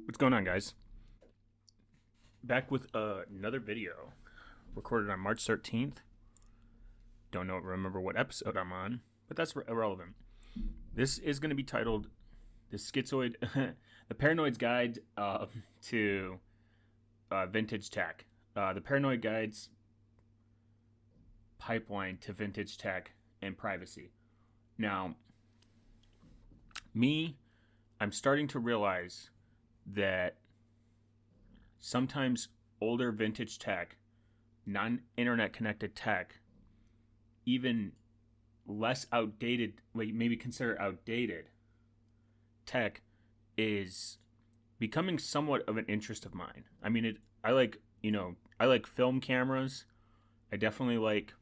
What's going on, guys? Back with another video recorded on March 13th. Don't remember what episode I'm on, but that's irrelevant. This is going to be titled "The Schizoid, the Paranoid's Guide to Vintage Tech." The Paranoid Guide's pipeline to vintage tech and privacy. Now, I'm starting to realize that sometimes older vintage tech, non-internet connected tech, even less outdated, like maybe consider outdated tech, is becoming somewhat of an interest of mine. I mean, I like film cameras. I definitely like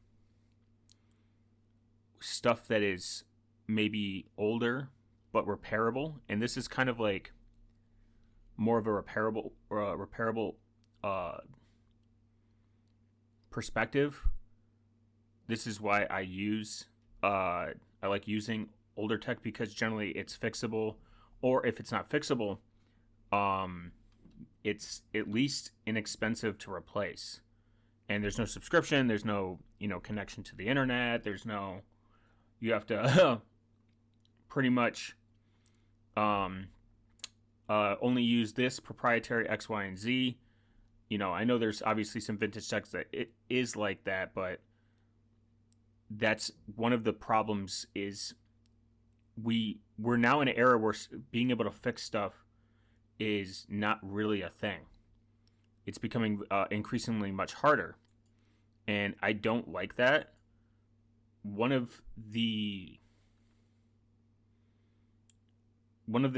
stuff that is maybe older but repairable, and this is kind of like more of a repairable perspective. This is why I like using older tech, because generally it's fixable, or if it's not fixable, it's at least inexpensive to replace. And there's no subscription, there's no connection to the internet, you have to pretty much only use this proprietary X, Y, and Z. I know there's obviously some vintage tech that it is like that, but that's one of the problems. Is we're now in an era where being able to fix stuff is not really a thing. It's becoming increasingly much harder, and I don't like that. One of the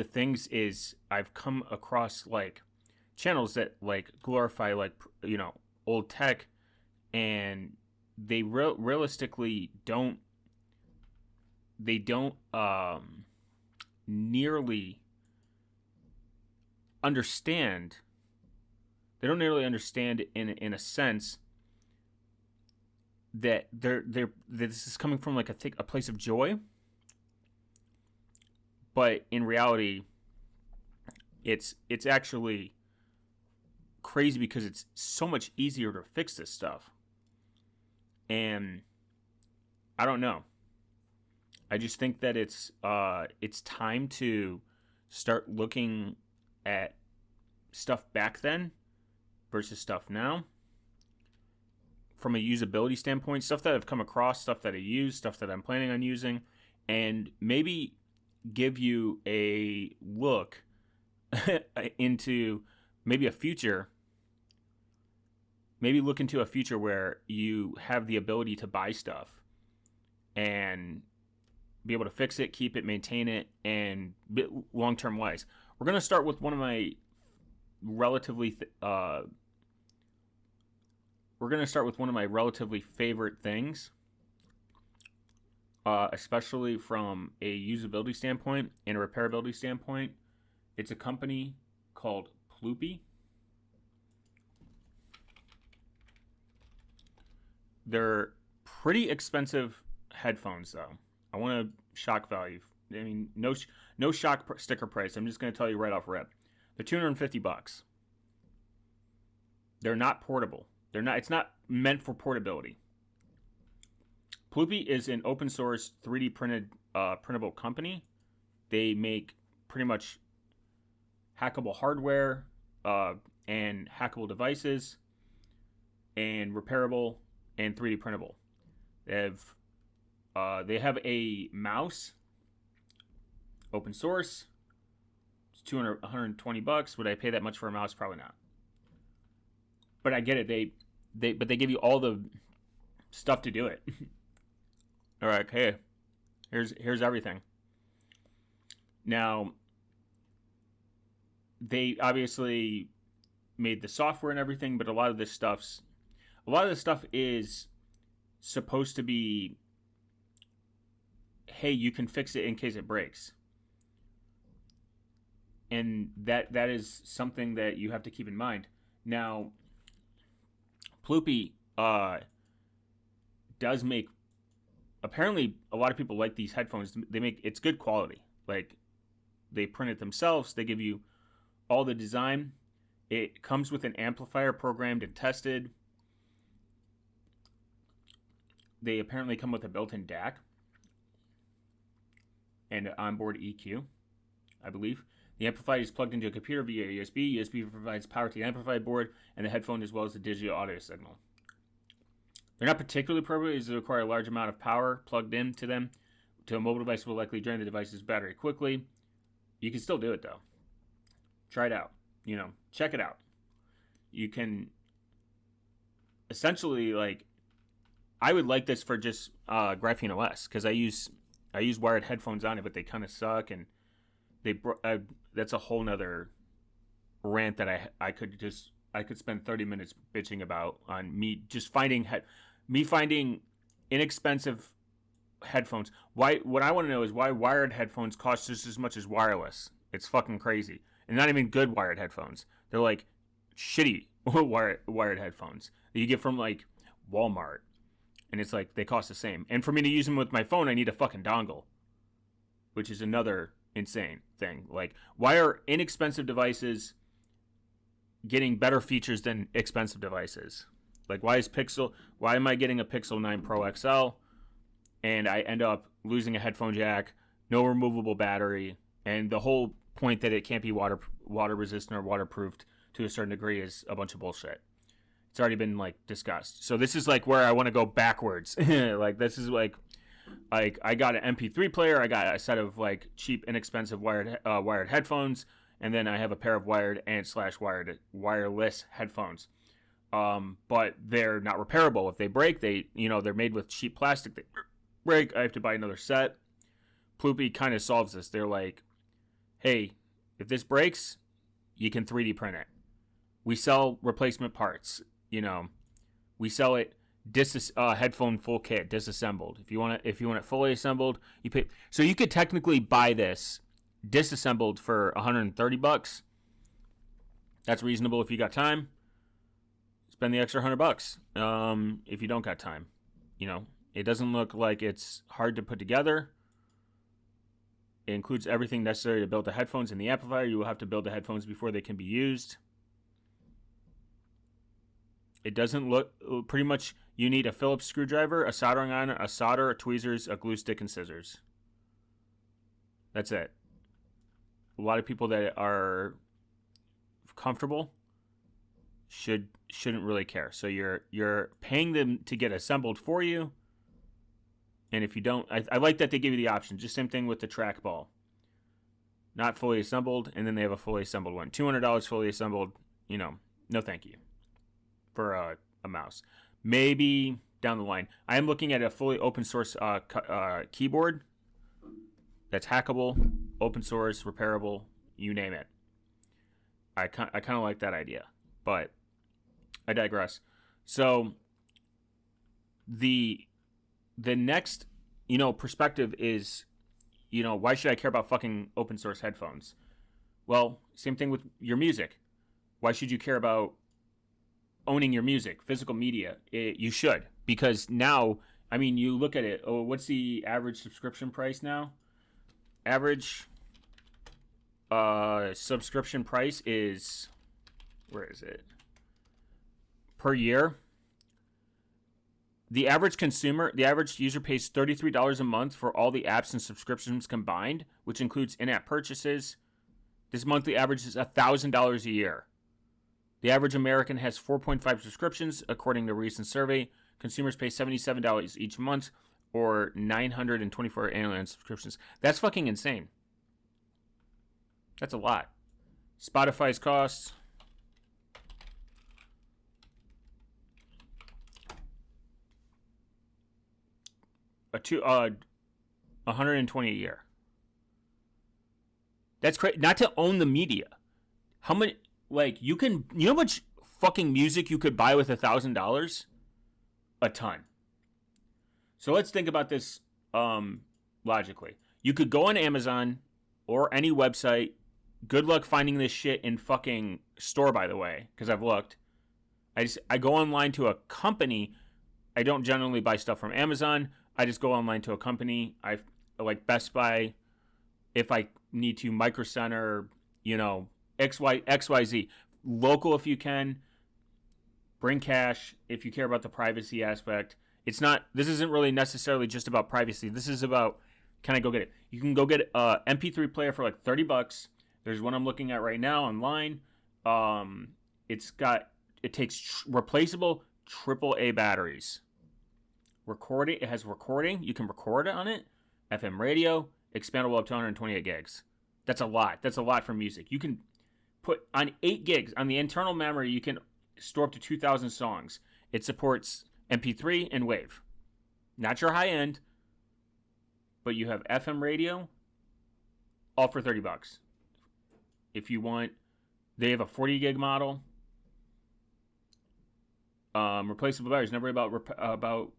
things is I've come across like channels that like glorify old tech, and they realistically don't nearly understand. They don't nearly understand in a sense that this is coming from like a place of joy, but in reality, it's actually crazy because it's so much easier to fix this stuff. And I don't know. I just think that it's time to start looking at stuff back then versus stuff now. From a usability standpoint, stuff that I've come across, stuff that I use, stuff that I'm planning on using, and maybe give you a look into maybe a future. Maybe look into a future where you have the ability to buy stuff and be able to fix it, keep it, maintain it, and long-term wise. We're going to start with one of my relatively favorite things, especially from a usability standpoint and a repairability standpoint. It's a company called Ploopy. They're pretty expensive headphones, though. I want a shock value. I mean, no shock sticker price. I'm just going to tell you right off rip. They're $250. They're not portable. It's not meant for portability. Ploopy is an open source 3D printed printable company. They make pretty much hackable hardware and hackable devices, and repairable and 3D printable. They have a mouse, open source. It's $120. Would I pay that much for a mouse? Probably not. But I get it. But they give you all the stuff to do it. All right, hey, here's everything. Now, they obviously made the software and everything, but a lot of this stuff is supposed to be, hey, you can fix it in case it breaks. And that is something that you have to keep in mind. Now, Ploopy does make, apparently a lot of people like these headphones. It's good quality. Like, they print it themselves. They give you all the design. It comes with an amplifier programmed and tested. They apparently come with a built-in DAC and an onboard EQ, I believe. The amplifier is plugged into a computer via USB. USB provides power to the amplified board and the headphone as well as the digital audio signal. They're not particularly appropriate as they require a large amount of power plugged into them. To a mobile device will likely drain the device's battery quickly. You can still do it though. Try it out. Check it out. You can essentially, like, I would like this for just Graphene OS because I use wired headphones on it, but they kind of suck, and that's a whole nother rant that I could spend 30 minutes bitching about on me just finding inexpensive headphones. What I want to know is why wired headphones cost just as much as wireless. It's fucking crazy. And not even good wired headphones. They're like shitty wired headphones that you get from like Walmart. And it's like they cost the same. And for me to use them with my phone, I need a fucking dongle, which is another insane thing. Like, why are inexpensive devices getting better features than expensive devices? Like, why am I getting a Pixel 9 Pro XL and I end up losing a headphone jack, no removable battery, and the whole point that it can't be water resistant or waterproofed to a certain degree is a bunch of bullshit. It's already been like discussed. So this is like where I want to go backwards. Like, this is like I got an MP3 player, I got a set of like cheap, inexpensive wired headphones, and then I have a pair of wired and / wireless headphones. But they're not repairable. If they break, they're made with cheap plastic. They break. I have to buy another set. Ploopy kind of solves this. They're like, hey, if this breaks, you can 3D print it. We sell replacement parts. We sell it headphone full kit, disassembled. If you want it fully assembled, you pay. So you could technically buy this disassembled for $130. That's reasonable if you got time. Spend the extra $100 if you don't got time. It doesn't look like it's hard to put together. It includes everything necessary to build the headphones and the amplifier. You will have to build the headphones before they can be used. It doesn't look pretty much. You need a Phillips screwdriver, a soldering iron, a solder, tweezers, a glue stick, and scissors. That's it. A lot of people that are comfortable shouldn't really care. So you're paying them to get assembled for you. And if you don't, I like that they give you the option. Just same thing with the trackball. Not fully assembled, and then they have a fully assembled one. $200 fully assembled. No thank you for a mouse. Maybe down the line. I am looking at a fully open source keyboard that's hackable, open source, repairable, you name it. I kind of like that idea, but I digress. So the next, perspective is, why should I care about fucking open source headphones? Well, same thing with your music. Why should you care about owning your music, physical media? You should, because now, you look at it. Oh, what's the average subscription price now? Average subscription price is, where is it? Per year. The average user pays $33 a month for all the apps and subscriptions combined, which includes in-app purchases. This monthly average is $1,000 a year. The average American has 4.5 subscriptions, according to a recent survey. Consumers pay $77 each month, or 924 annual subscriptions. That's fucking insane. That's a lot. Spotify's costs. $120 a year. That's crazy. Not to own the media. How many? Like, you know how much fucking music you could buy with $1,000? A ton. So let's think about this logically. You could go on Amazon or any website. Good luck finding this shit in fucking store, by the way, because I've looked. I go online to a company. I don't generally buy stuff from Amazon. I just go online to a company. I like Best Buy. If I need to, Micro Center, XYZ. Local if you can. Bring cash if you care about the privacy aspect. This isn't really necessarily just about privacy. This is about, can I go get it? You can go get a MP3 player for like $30. There's one I'm looking at right now online. It takes replaceable AAA batteries. It has recording. You can record on it. FM radio, expandable up to 128 gigs. That's a lot. That's a lot for music. You can put on 8 gigs on the internal memory. You can store up to 2,000 songs. It supports MP3 and WAV. Not your high end, but you have FM radio, all for $30. If you want, they have a 40 gig model. Replaceable batteries. Never about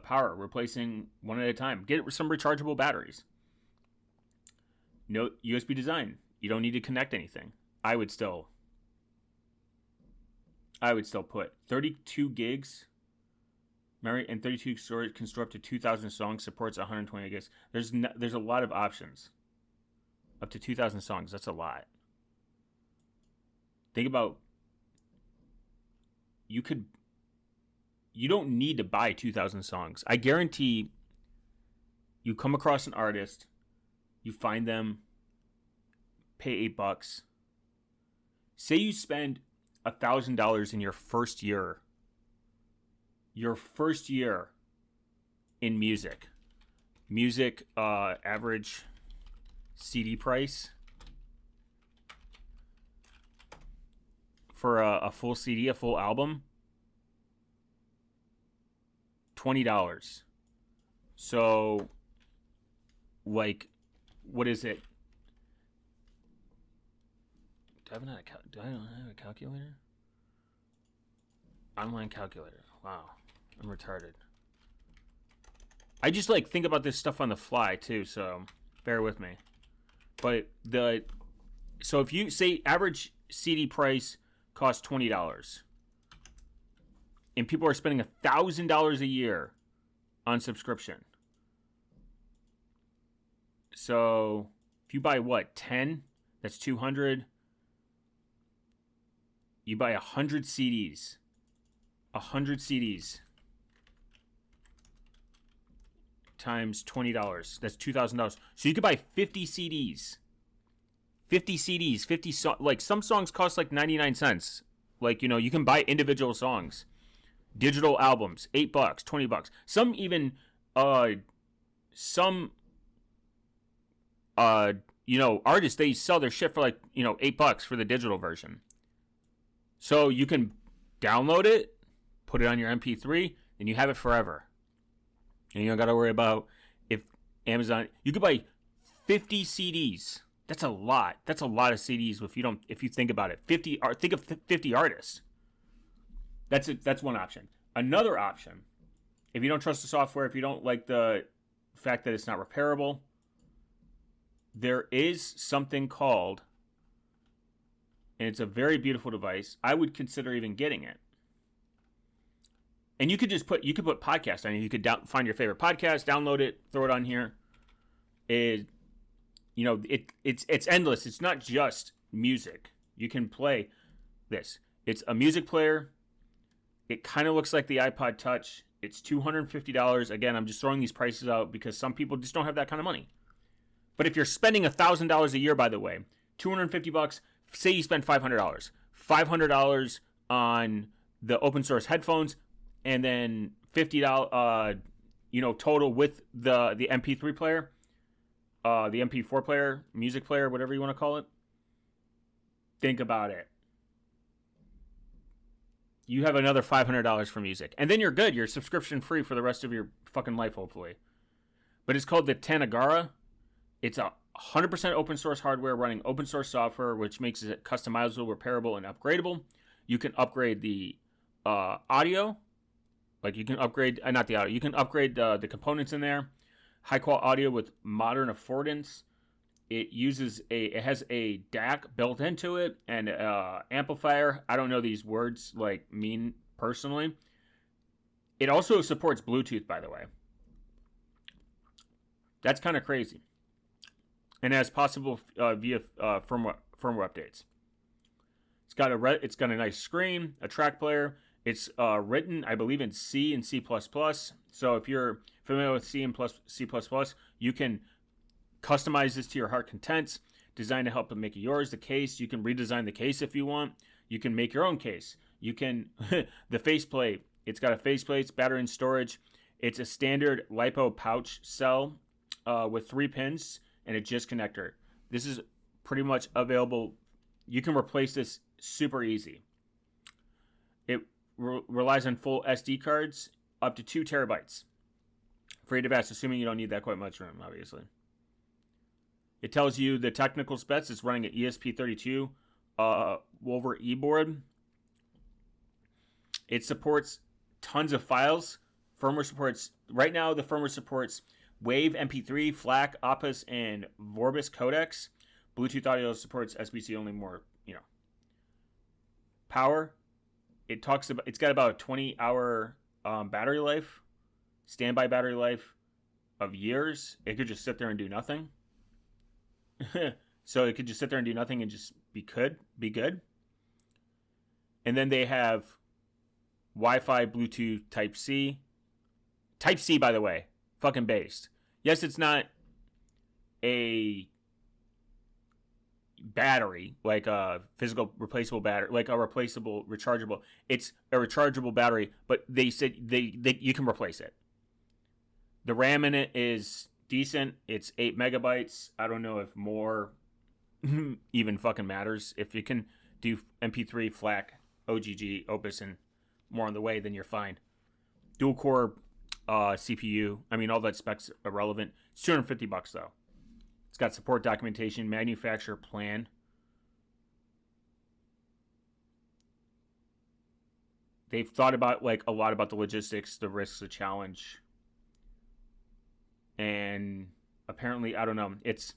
power. Replacing one at a time. Get some rechargeable batteries. No USB design. You don't need to connect anything. I would still put 32 gigs memory and 32 storage can store up to 2,000 songs. Supports 120 gigs. There's a lot of options. Up to 2,000 songs. That's a lot. Think about, you don't need to buy 2,000 songs. I guarantee you come across an artist, you find them, pay $8. Say you spend $1,000 in your first year. Your first year in music. Average CD price for a full CD, a full album, $20. So, like, what is it? Do I not have a calculator? Online calculator. Wow, I'm retarded. I just like think about this stuff on the fly too, so bear with me. But so if you say average CD price costs $20, and people are spending $1,000 a year on subscription. So if you buy 10, that's 200. You buy 100 CDs. 100 CDs times $20. That's $2,000. So you could buy 50 CDs. 50 CDs, like some songs cost like 99 cents. Like, you can buy individual songs. Digital albums, $8, $20. Some even artists, they sell their shit for like, $8 for the digital version. So you can download it, put it on your MP3, and you have it forever. And you don't got to worry about if Amazon. You could buy 50 CDs. That's a lot. That's a lot of CDs if you think about it. Think of 50 artists. That's one option. Another option, if you don't trust the software, if you don't like the fact that it's not repairable, there is something called, and it's a very beautiful device. I would consider even getting it. And you could put podcast on it. You could find your favorite podcast, download it, throw it on here. It's endless. It's not just music. You can play this. It's a music player. It kind of looks like the iPod Touch. It's $250. Again, I'm just throwing these prices out because some people just don't have that kind of money. But if you're spending $1,000 a year, by the way, $250, say you spend $500. $500 on the open source headphones, and then $50, total with the MP3 player, the MP4 player, music player, whatever you want to call it. Think about it. You have another $500 for music. And then you're good. You're subscription free for the rest of your fucking life, hopefully. But it's called the Tanagara. It's 100% open source hardware running open source software, which makes it customizable, repairable, and upgradable. You can upgrade the audio. Like you can upgrade, not the audio. You can upgrade the components in there. High quality audio with modern affordance. It has a DAC built into it and amplifier. I don't know these words mean personally. It also supports Bluetooth, by the way. That's kind of crazy. And as possible via firmware updates. It's got a nice screen, a track player. It's written, I believe, in C and C++. So if you're familiar with C and C++, you can customize this to your heart content. Designed to help make it yours. The case, you can redesign the case if you want. You can make your own case. You can the faceplate. It's got a faceplate. It's battery and storage. It's a standard LiPo pouch cell with 3 pins and a JIS connector. This is pretty much available. You can replace this super easy. It relies on full SD cards, up to 2 terabytes. Free to vast, assuming you don't need that quite much room, obviously. It tells you the technical specs. It's running an ESP32 Wolver eBoard. It supports tons of files. Firmware supports, right now the firmware supports Wave, MP3, FLAC, Opus, and Vorbis codecs. Bluetooth audio supports SBC only, more, power. It's got about a 20-hour battery life, standby battery life of years. It could just sit there and do nothing. So it could just sit there and do nothing and just be good. And then they have Wi-Fi, Bluetooth, Type C. Type C, by the way, fucking based. Yes, it's not a battery, like a physical replaceable battery, like a replaceable rechargeable. It's a rechargeable battery, but they said you can replace it. The RAM in it is decent. It's 8 megabytes. I don't know if more even fucking matters. If you can do MP3, FLAC, OGG, Opus, and more on the way, then you're fine. Dual core CPU. I mean, all that specs are relevant. It's $250 though. It's got support documentation, manufacturer plan. They've thought about a lot about the logistics, the risks, the challenge. And apparently, I don't know. It's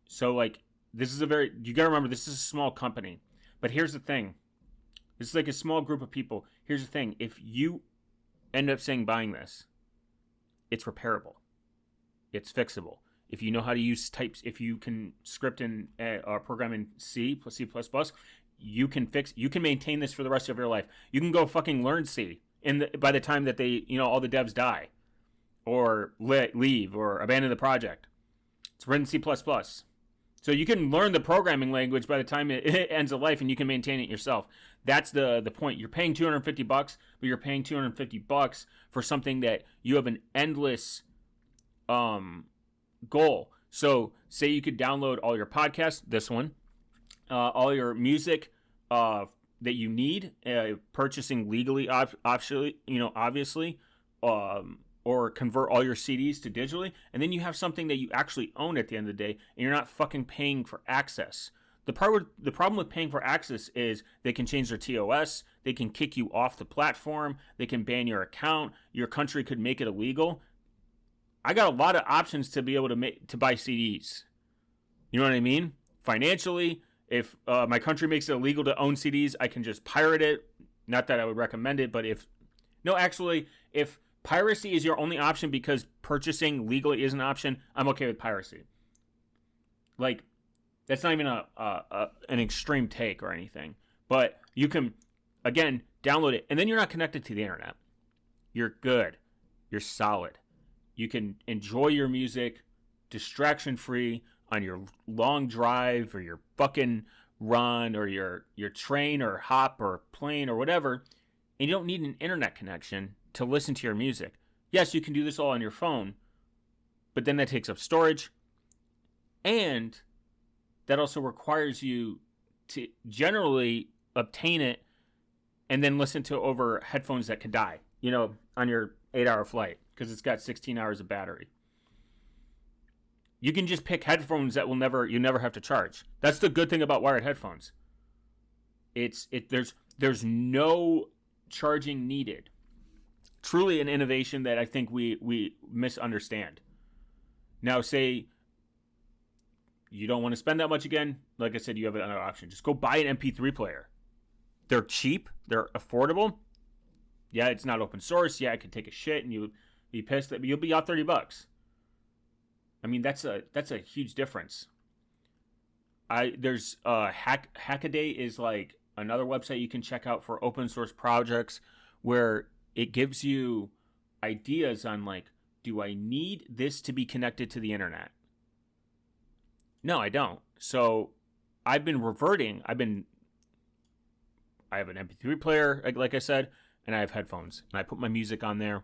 so this is you gotta remember, this is a small company. But here's the thing. This is like a small group of people. Here's the thing. If you end up buying this, it's repairable. It's fixable. If you know how to use types, if you can script and program in C++, you can maintain this for the rest of your life. You can go fucking learn C by the time that all the devs die or leave or abandon the project. It's written C++. So you can learn the programming language by the time it ends of life, and you can maintain it yourself. That's the point. You're paying $250, but you're paying $250 for something that you have an endless goal. So say you could download all your podcasts, this one, all your music that you need, purchasing legally, obviously, or convert all your CDs to digitally, and then you have something that you actually own at the end of the day, and you're not fucking paying for access. The problem with paying for access is they can change their TOS, they can kick you off the platform, they can ban your account, your country could make it illegal. I got a lot of options to be able to buy CDs. You know what I mean? Financially, if my country makes it illegal to own CDs, I can just pirate it. Not that I would recommend it, but if piracy is your only option because purchasing legally is an option, I'm okay with piracy. That's not even an extreme take or anything. But you can, again, download it, and then you're not connected to the internet. You're good. You're solid. You can enjoy your music distraction-free on your long drive or your fucking run or your train or hop or plane or whatever, and you don't need an internet connection to listen to your music. Yes, you can do this all on your phone, but then that takes up storage, and that also requires you to generally obtain it and then listen to over headphones that could die, on your 8-hour flight, because it's got 16 hours of battery. You can just pick headphones that you never have to charge. That's the good thing about wired headphones. There's no charging needed. Truly an innovation that I think we misunderstand. Now, say you don't want to spend that much again. Like I said, you have another option. Just go buy an MP3 player. They're cheap. They're affordable. Yeah, it's not open source. Yeah, I could take a shit and you'd be pissed, but you'll be out $30. I mean, that's a huge difference. there's Hackaday is like another website you can check out for open source projects where it gives you ideas on like, do I need this to be connected to the internet? No, I don't. So I've been reverting. I have an MP3 player, like I said, and I have headphones, and I put my music on there.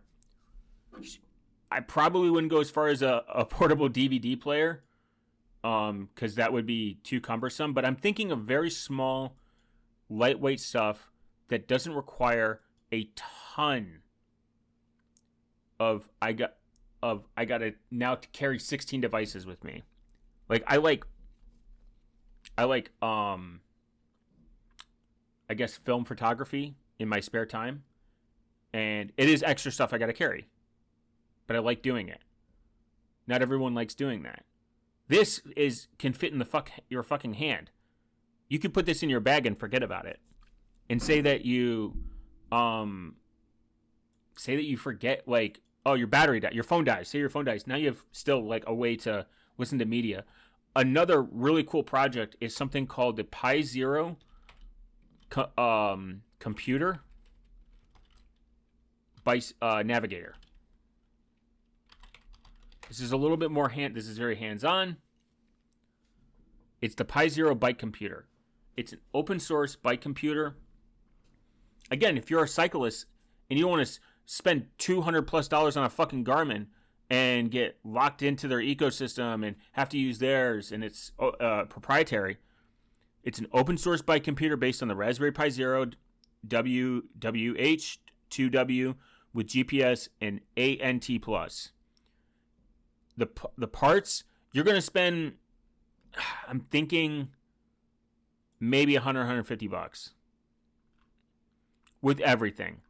I probably wouldn't go as far as a portable DVD player, because that would be too cumbersome. But I'm thinking of very small, lightweight stuff that doesn't require a ton of. I got to now to carry 16 devices with me. Like I guess film photography in my spare time, and it is extra stuff I got to carry, but I like doing it. Not everyone likes doing that. This can fit in your fucking hand. You could put this in your bag and forget about it, and say that you forget, like, oh, your battery died, your phone dies. Say your phone dies. Now you have still like a way to listen to media. Another really cool project is something called the Pi Zero computer by Navigator. This is a little bit more this is very hands-on. It's the Pi Zero bike computer. It's an open source bike computer. Again, if you're a cyclist and you want to spend $200+ on a fucking Garmin and get locked into their ecosystem and have to use theirs, and it's proprietary. It's an open source bike computer based on the Raspberry Pi Zero WH2W with GPS and ANT+. The parts, you're going to spend, I'm thinking, maybe $100, $150 with everything.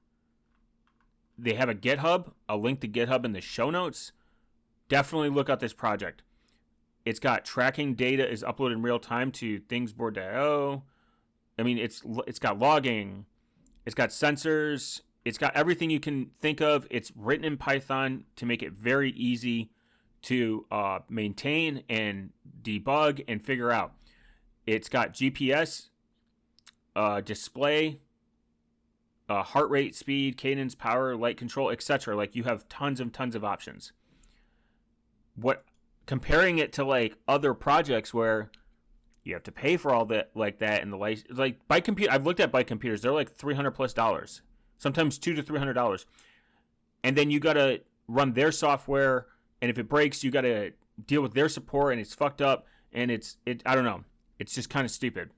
They have a GitHub, a link to GitHub in the show notes. Definitely look at this project. It's got tracking data is uploaded in real time to thingsboard.io. I mean, it's got logging. It's got sensors. It's got everything you can think of. It's written in Python to make it very easy to maintain and debug and figure out. It's got GPS, display, heart rate, speed, cadence, power, light control, etc. Like, you have tons of options. Comparing it to like other projects where you have to pay for all that, like that, and the license, like bike computer. I've looked at bike computers; they're like $300+, sometimes $200 to $300, and then you gotta run their software, and if it breaks, you gotta deal with their support, and it's fucked up, and I don't know. It's just kind of stupid.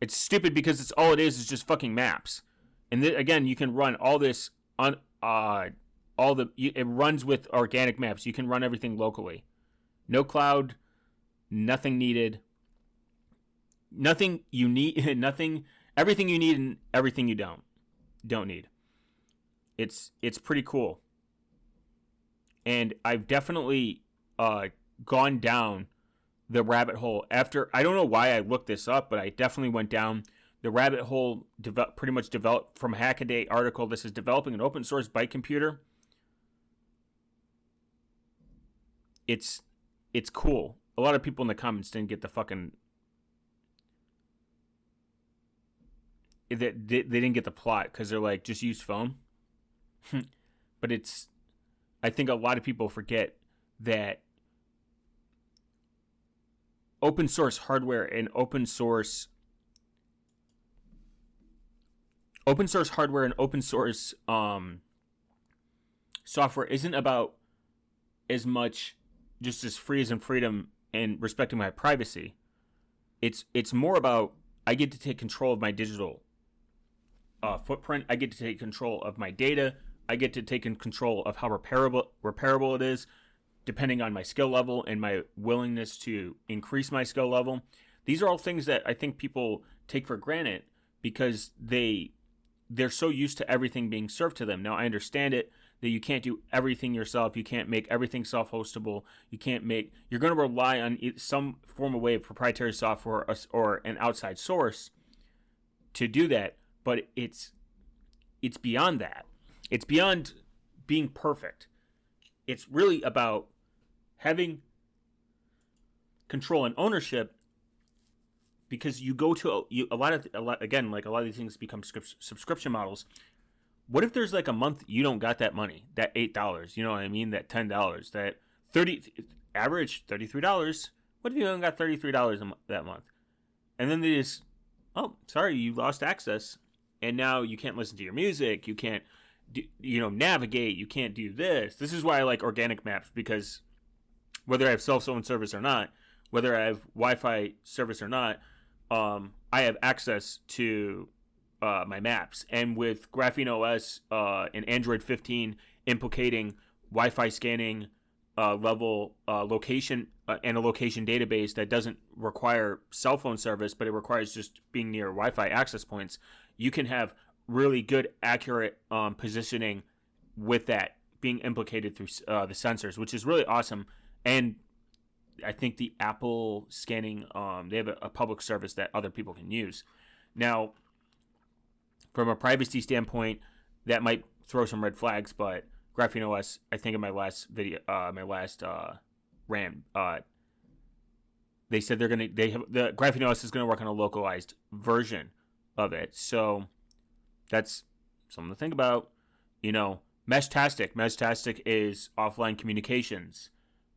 It's stupid because it's all it is just fucking maps. And again, you can run all this on it runs with organic maps. You can run everything locally. No cloud, nothing needed. Nothing you need, everything you need and everything you don't need. It's pretty cool. And I've definitely gone down the rabbit hole after. I don't know why I looked this up, but I definitely went down the rabbit hole. Pretty much developed from a Hackaday article. This is developing an open source bike computer. It's cool. A lot of people in the comments didn't get the fucking. They didn't get the plot because they're like, just use phone. But I think a lot of people forget that open source hardware and open source hardware and open source software isn't about as much just as freedom and respecting my privacy. It's more about, I get to take control of my digital footprint. I get to take control of my data. I get to take in control of how repairable it is, depending on my skill level and my willingness to increase my skill level. These are all things that I think people take for granted because they're so used to everything being served to them. Now, I understand it, that you can't do everything yourself. You can't make everything self-hostable. You're going to rely on some form of way of proprietary software or an outside source to do that. But it's beyond that. It's beyond being perfect. It's really about having control and ownership, because you go to a lot of these things become subscription models. What if there's like a month you don't got that money, that $8, you know what I mean, that $10, that average $33? What if you don't got $33 that month? And then they just, oh, sorry, you lost access, and now you can't listen to your music, you can't navigate, you can't do this. This is why I like organic maps, because whether I have cell phone service or not, whether I have Wi-Fi service or not, I have access to my maps. And with Graphene OS and Android 15 implicating Wi-Fi scanning level location and a location database that doesn't require cell phone service, but it requires just being near Wi-Fi access points, you can have really good, accurate positioning with that being implicated through the sensors, which is really awesome. And I think the Apple scanning, they have a public service that other people can use. Now, from a privacy standpoint, that might throw some red flags, but Graphene OS, I think in my last video, RAM, they said the Graphene OS is gonna work on a localized version of it. So that's something to think about. Meshtastic is offline communications.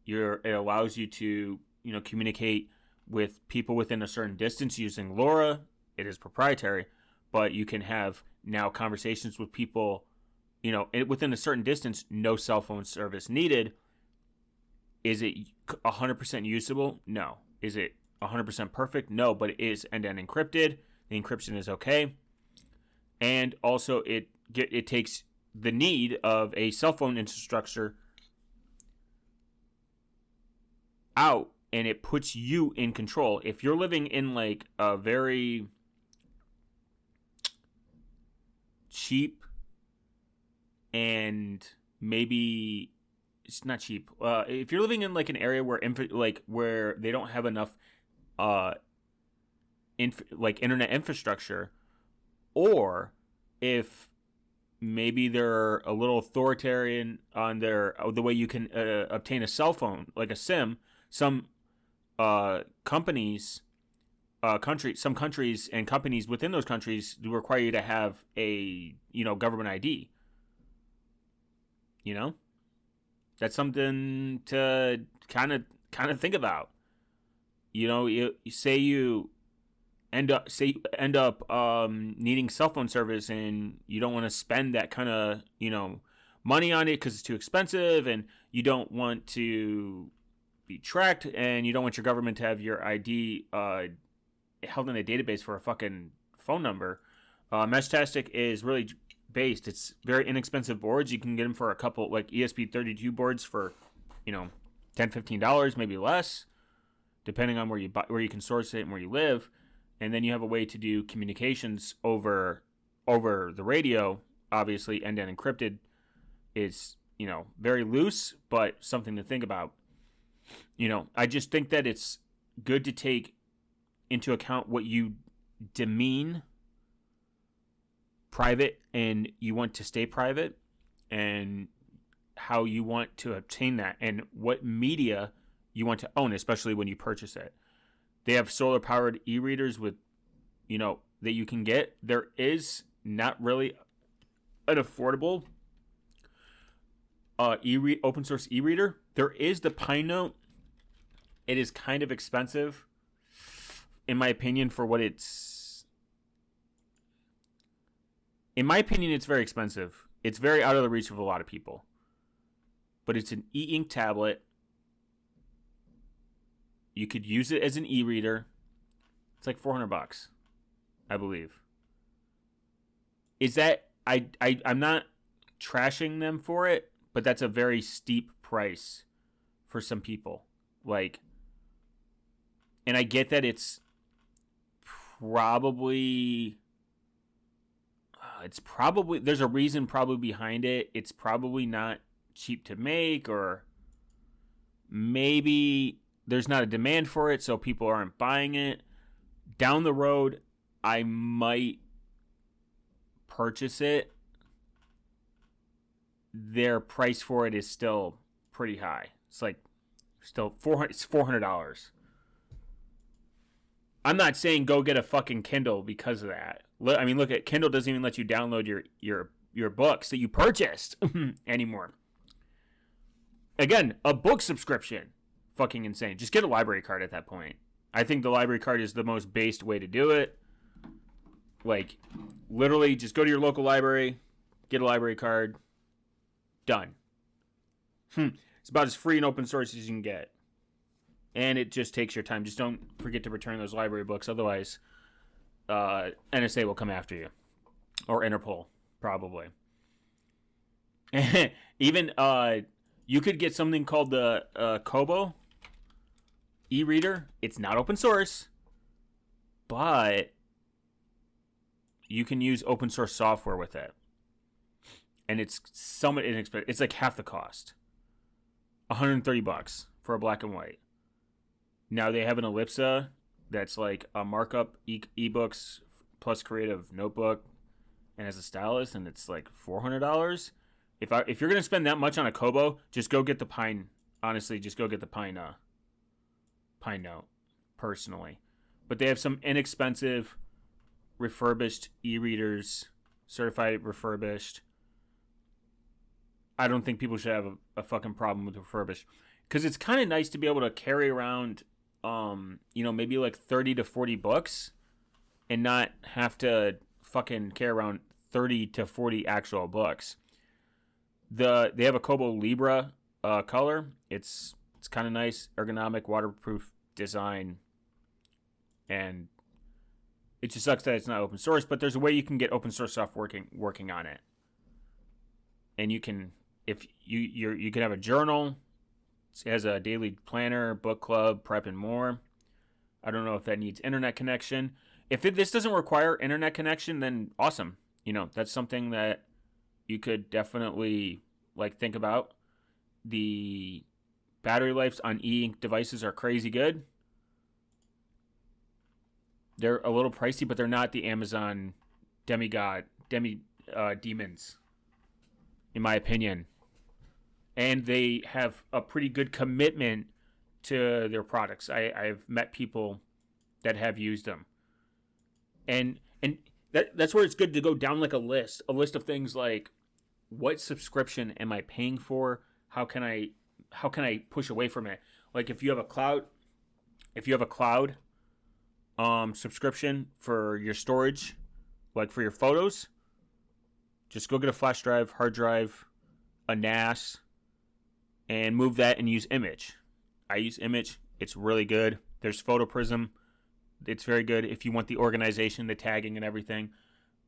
It allows you to communicate with people within a certain distance using LoRa. It is proprietary, but you can have now conversations with people within a certain distance. No cell phone service needed. Is it 100% usable? No. Is it 100% perfect? No, but it is end-to-end encrypted. The encryption is okay, and also it takes the need of a cell phone infrastructure out, and it puts you in control. If you're living in like a very cheap, and maybe it's not cheap, if you're living in like an area where where they don't have enough internet infrastructure, or if maybe they're a little authoritarian on the way you can obtain a cell phone, like a SIM. Some countries and companies within those countries do require you to have a government ID. That's something to kind of think about. You say you end up needing cell phone service, and you don't want to spend that kind of money on it because it's too expensive, and you don't want to be tracked, and you don't want your government to have your ID held in a database for a fucking phone number. Meshtastic is really based. It's very inexpensive boards. You can get them for a couple, like ESP32 boards for $10-15, maybe less, depending on where you can source it and where you live. And then you have a way to do communications over the radio. Obviously, end-to-end encrypted is very loose, but something to think about. I just think that it's good to take into account what you deem private and you want to stay private, and how you want to obtain that, and what media you want to own, especially when you purchase it. They have solar powered e-readers with, that you can get. There is not really an affordable open source e-reader. There is the Pine Note. It is kind of expensive, in my opinion, for what it's. In my opinion, it's very expensive. It's very out of the reach of a lot of people. But it's an e-ink tablet. You could use it as an e-reader. It's like $400, I believe. Is that I'm not trashing them for it, but that's a very steep price for some people. And I get that it's probably there's a reason probably behind it. It's probably not cheap to make, or maybe there's not a demand for it, so people aren't buying it. Down the road, I might purchase it. Their price for it is still pretty high. It's like still $400. I'm not saying go get a fucking Kindle because of that. I mean, look at Kindle doesn't even let you download your books that you purchased anymore. Again, a book subscription, fucking insane. Just get a library card at that point. I think the library card is the most based way to do it. Like, literally, just go to your local library, get a library card, done. It's about as free and open source as you can get. And it just takes your time. Just don't forget to return those library books. Otherwise, NSA will come after you. Or Interpol, probably. Even, you could get something called the Kobo e-reader. It's not open source, but you can use open source software with it. And it's somewhat inexpensive. It's like half the cost. $130 for a black and white. Now they have an Ellipsa that's like a markup ebooks plus creative notebook and as a stylus, and it's like $400. If you're gonna spend that much on a Kobo, just go get the Pine. Honestly, just go get the Pine Note. Personally, but they have some inexpensive refurbished e-readers, certified refurbished. I don't think people should have a fucking problem with refurbished, because it's kind of nice to be able to carry around, maybe like 30 to 40 books and not have to fucking carry around 30 to 40 actual books. They have a Kobo Libra color. It's kind of nice, ergonomic, waterproof design, and it just sucks that it's not open source. But there's a way you can get open source stuff working on it, and you can you can have a journal. It has a daily planner, book club, prep, and more. I don't know if that needs internet connection. If this doesn't require internet connection, then awesome. That's something that you could definitely think about. The battery lives on e-ink devices are crazy good. They're a little pricey, but they're not the Amazon demons, in my opinion. And they have a pretty good commitment to their products. I've met people that have used them. And that's where it's good to go down like a list of things like, what subscription am I paying for? How can I push away from it? Like if you have a cloud subscription for your storage, like for your photos, just go get a flash drive, hard drive, a NAS, and move that and use Image. I use Image. It's really good. There's PhotoPrism. It's very good if you want the organization, the tagging, and everything.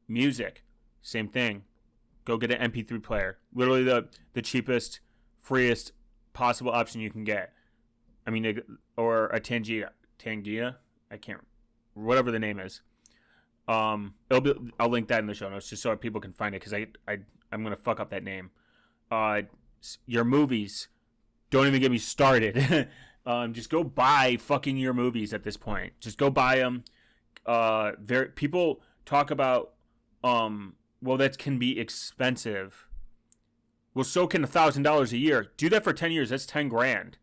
Music, same thing. Go get an MP3 player. Literally the cheapest, freest possible option you can get. I mean, or a Tangina. I can't, whatever the name is. I'll link that in the show notes just so people can find it, because I'm gonna fuck up that name. Your movies, don't even get me started. Just go buy fucking your movies at this point. Just go buy them. People talk about, well, that can be expensive. Well, so can $1,000 a year. Do that for 10 years. That's 10 grand.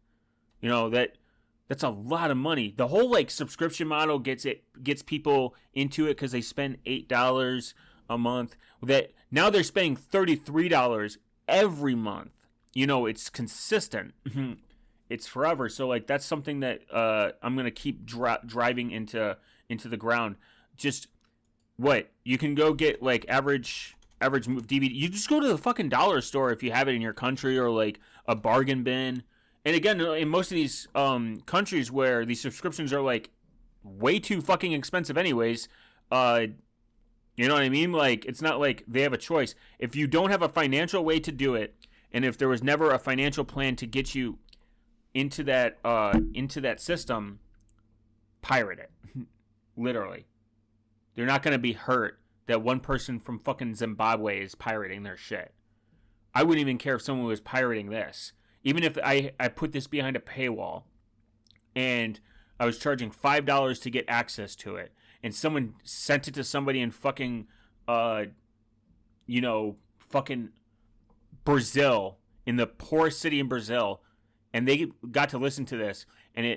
That's a lot of money. The whole subscription model gets people into it because they spend $8 a month. That now they're spending $33 every month. It's consistent. It's forever. So that's something that I'm gonna keep driving into the ground. Just what you can go get average DVD. You just go to the fucking dollar store if you have it in your country, or a bargain bin. And again, in most of these countries where these subscriptions are way too fucking expensive anyways, you know what I mean? It's not like they have a choice. If you don't have a financial way to do it, and if there was never a financial plan to get you into that system, pirate it. Literally. They're not going to be hurt that one person from fucking Zimbabwe is pirating their shit. I wouldn't even care if someone was pirating this. Even if I put this behind a paywall and I was charging $5 to get access to it, and someone sent it to somebody in fucking, fucking Brazil, in the poorest city in Brazil, and they got to listen to this, and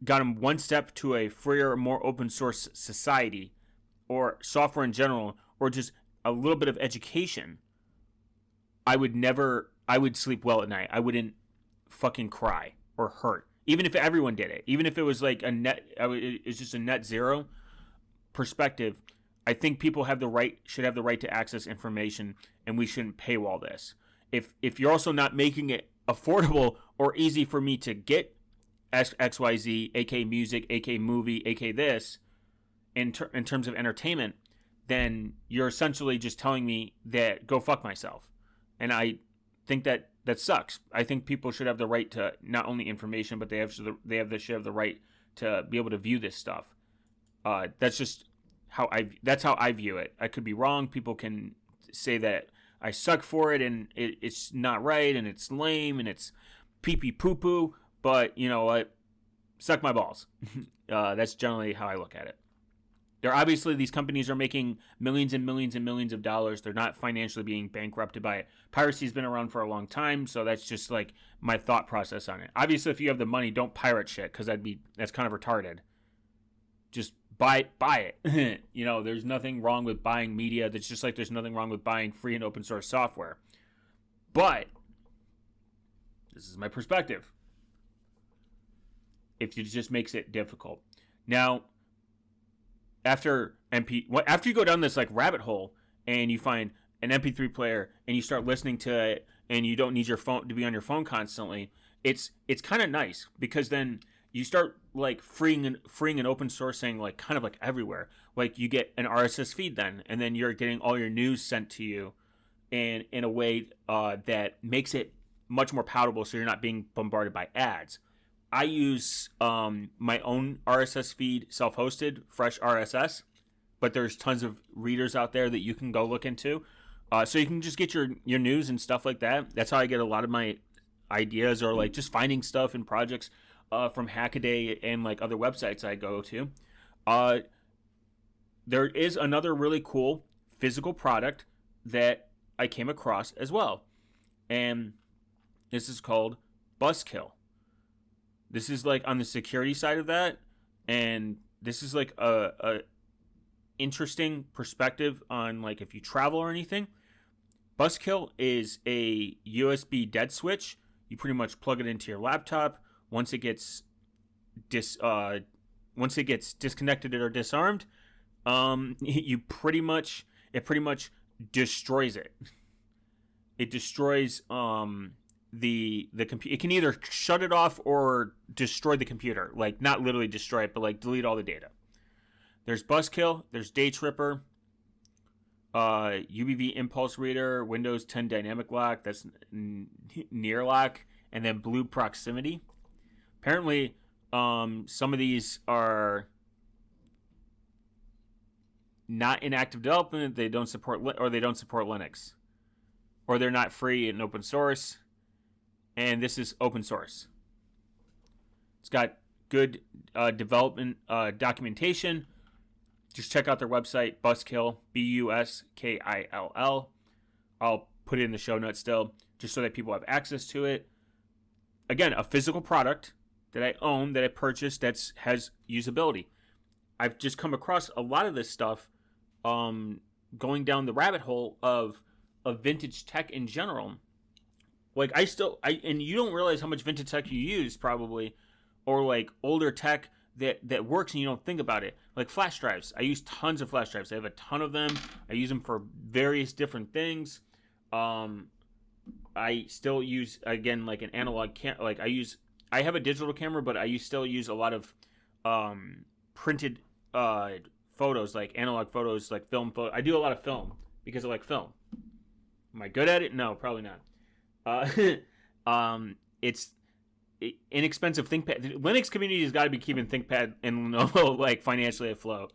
got them one step to a freer, more open source society, or software in general, or just a little bit of education, I would sleep well at night. I wouldn't fucking cry or hurt. Even if everyone did it, even if it was like it's just a net zero perspective, I think people should have the right to access information, and we shouldn't paywall this. If you're also not making it affordable or easy for me to get XYZ, aka music, aka movie, aka this, in terms of entertainment, then you're essentially just telling me that go fuck myself. And I think that sucks. I think people should have the right to not only information, but should have the right to be able to view this stuff. That's just that's how I view it. I could be wrong. People can say that I suck for it and it's not right and it's lame and it's pee pee poo poo. But you know what? Suck my balls. That's generally how I look at it. Obviously, these companies are making millions and millions and millions of dollars. They're not financially being bankrupted by it. Piracy's been around for a long time, so that's just like my thought process on it. Obviously, if you have the money, don't pirate shit, because that's kind of retarded. Just buy it. You know, there's nothing wrong with buying media. That's just like there's nothing wrong with buying free and open source software. But this is my perspective. If it just makes it difficult. Now, after you go down this like rabbit hole and you find an MP3 player and you start listening to it and you don't need your phone to be on your phone constantly, it's kind of nice, because then you start like freeing and open sourcing like kind of like everywhere. Like you get an RSS feed then, and then you're getting all your news sent to you and in a way that makes it much more palatable, so you're not being bombarded by ads. I use my own RSS feed, self-hosted, fresh RSS, but there's tons of readers out there that you can go look into. So you can just get your news and stuff like that. That's how I get a lot of my ideas, or like just finding stuff and projects from Hackaday and like other websites I go to. There is another really cool physical product that I came across as well. And this is called Buzzkill. This is like on the security side of that, and this is like a interesting perspective on like if you travel or anything. Buzzkill is a USB dead switch. You pretty much plug it into your laptop. Once it gets disconnected or disarmed, it pretty much destroys it. It destroys the computer. It can either shut it off or destroy the computer. Like not literally destroy it, but like delete all the data. There's Buzzkill, there's Daytripper, UBV Impulse Reader, Windows 10 Dynamic Lock, that's Near Lock, and then Blue Proximity. Apparently, some of these are not in active development. They don't support Linux, or they're not free and open source. And this is open source. It's got good development documentation. Just check out their website, Buzzkill, Buskill. I'll put it in the show notes still, just so that people have access to it. Again, a physical product that I own, that I purchased, that has usability. I've just come across a lot of this stuff going down the rabbit hole of vintage tech in general. Like and you don't realize how much vintage tech you use probably, or like older tech that works and you don't think about it. Like flash drives. I use tons of flash drives. I have a ton of them. I use them for various different things. I still use, again, like an analog I have a digital camera, but I still use a lot of printed photos, like analog photos, like film photos. I do a lot of film because I like film. Am I good at it? No, probably not. It's inexpensive ThinkPad. The Linux community has got to be keeping ThinkPad and Lenovo like financially afloat.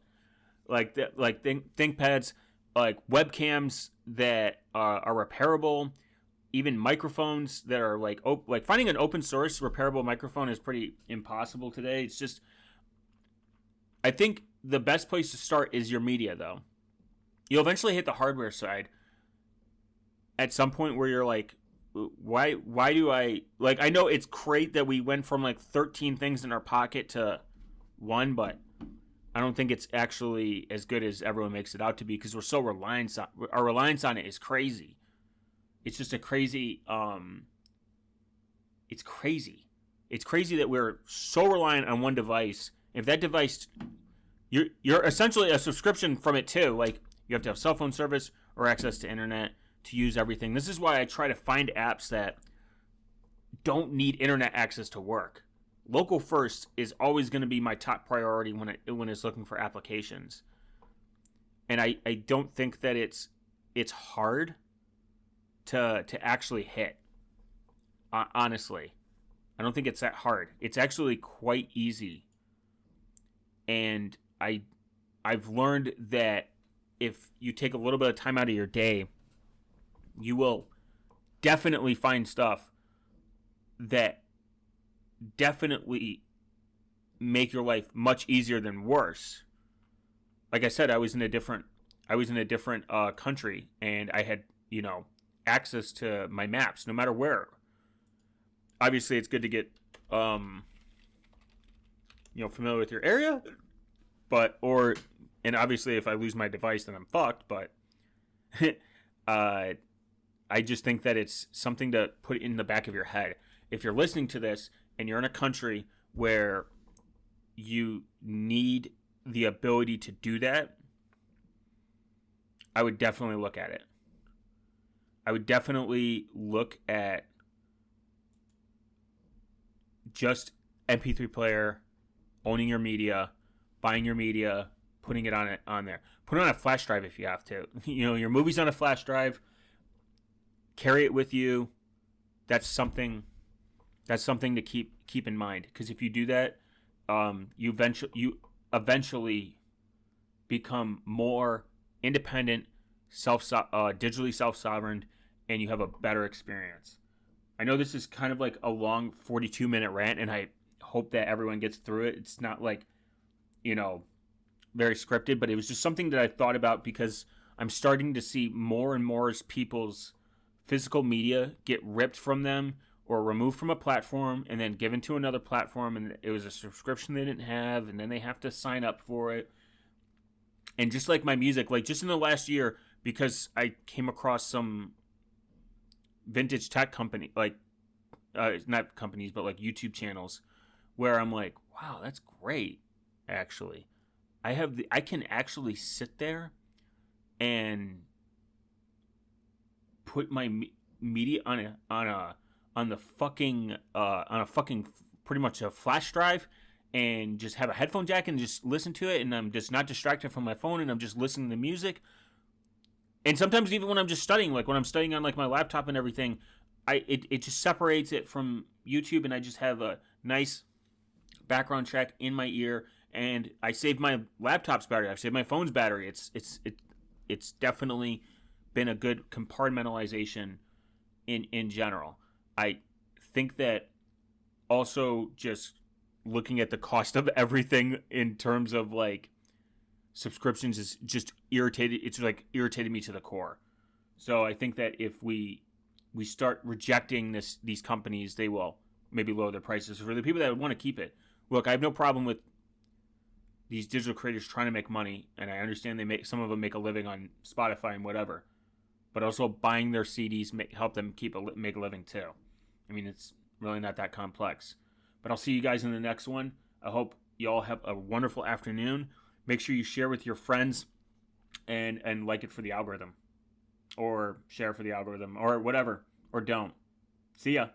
ThinkPads, like webcams that are repairable, even microphones that are like finding an open source repairable microphone is pretty impossible today. It's just, I think the best place to start is your media, though. You'll eventually hit the hardware side at some point where you're like, why do I like? I know it's great that we went from like 13 things in our pocket to one, but I don't think it's actually as good as everyone makes it out to be because we're so reliant on our reliance on it is crazy. It's just a crazy. It's crazy. It's crazy that we're so reliant on one device. If that device, you're essentially a subscription from it too. Like you have to have cell phone service or access to internet to use everything. This is why I try to find apps that don't need internet access to work. Local first is always going to be my top priority when it's looking for applications. And I don't think that it's hard to actually hit. Honestly, I don't think it's that hard. It's actually quite easy. And I've learned that if you take a little bit of time out of your day, you will definitely find stuff that definitely make your life much easier than worse. Like I said, I was in a different country, and I had access to my maps no matter where. Obviously, it's good to get familiar with your area, and obviously if I lose my device, then I'm fucked. But I just think that it's something to put in the back of your head. If you're listening to this and you're in a country where you need the ability to do that, I would definitely look at it. I would definitely look at just MP3 player, owning your media, buying your media, putting it on there. Put it on a flash drive if you have to. Your movie's on a flash drive. Carry it with you. That's something to keep in mind, because if you do that, you eventually become more independent, digitally self-sovereign, and you have a better experience. I know this is kind of like a long 42-minute rant, and I hope that everyone gets through it. It's not like, very scripted, but it was just something that I thought about because I'm starting to see more and more people's physical media get ripped from them or removed from a platform and then given to another platform, and it was a subscription they didn't have, and then they have to sign up for it. And just like my music, like just in the last year, because I came across some vintage tech company, like not companies, but like YouTube channels, where I'm like, wow, that's great. Actually, I can actually sit there and put my media on a fucking pretty much a flash drive, and just have a headphone jack and just listen to it, and I'm just not distracted from my phone, and I'm just listening to music. And sometimes even when I'm just studying, like when I'm studying on like my laptop and everything, it just separates it from YouTube, and I just have a nice background track in my ear, and I saved my laptop's battery. I've saved my phone's battery. It's definitely been a good compartmentalization in general. I think that also just looking at the cost of everything in terms of like subscriptions is just irritated. It's like irritated me to the core. So I think that if we start rejecting these companies, they will maybe lower their prices. For the people that want to keep it, look, I have no problem with these digital creators trying to make money, and I understand some of them make a living on Spotify and whatever, but also buying their CDs help them make a living too. I mean, it's really not that complex. But I'll see you guys in the next one. I hope you all have a wonderful afternoon. Make sure you share with your friends and like it for the algorithm, or share for the algorithm, or whatever, or don't. See ya.